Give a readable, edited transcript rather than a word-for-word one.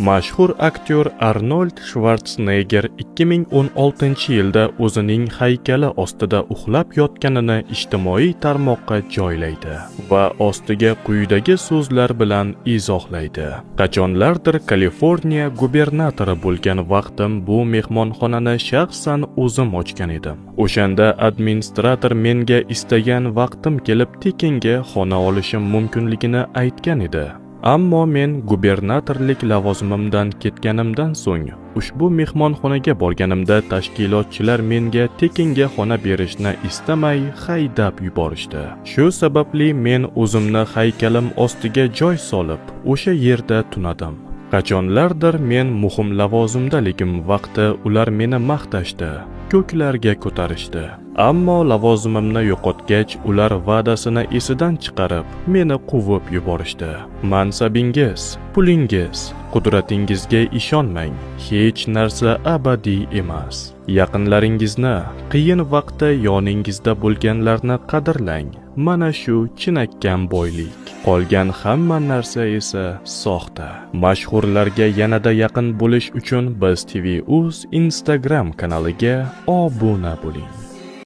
Mashhur aktyor Arnold Schwarzenegger 2016-yilda o'zining haykali ostida uxlab yotganini ijtimoiy tarmoqqa joylaydi va ostiga quyidagi so'zlar bilan izohlaydi. Qachonlardir Kaliforniya gubernatori bo'lgan vaqtim bu mehmonxonani shaxsan o'zim ochgan edim. O'shanda administrator menga istagan vaqtim kelib tekinga xona olishim mumkinligini aytgan edi. Ammo men gubernatorlik lavozimimdan ketganimdan so'ng ushbu mehmonxonaga borganimda tashkilotchilar menga tekinga xona berishni istamay haydab yuborishdi. Shu sababli men o'zimni haykalim ostiga joy solib, o'sha yerda tunadim. Qachonlardir men muhim lavozimdaligim vaqti ular meni maqtashdi, ko'klarga ko'tarishdi. Ammo lavozimimni yo'qotgach, ular va'dasini esidan chiqarib, meni quvib yuborishdi. Mansabingiz, pulingiz, qudratingizga ishonmang. Hech narsa abadiy emas. Yaqinlaringizni, qiyin vaqtda yoningizda bo'lganlarni qadrlang. Mana shu chinakam boylik. Qolgan hamma narsa esa soxta. Mashhurlarga yanada yaqin bo'lish uchun Biz TV.uz Instagram kanaliga obuna bo'ling.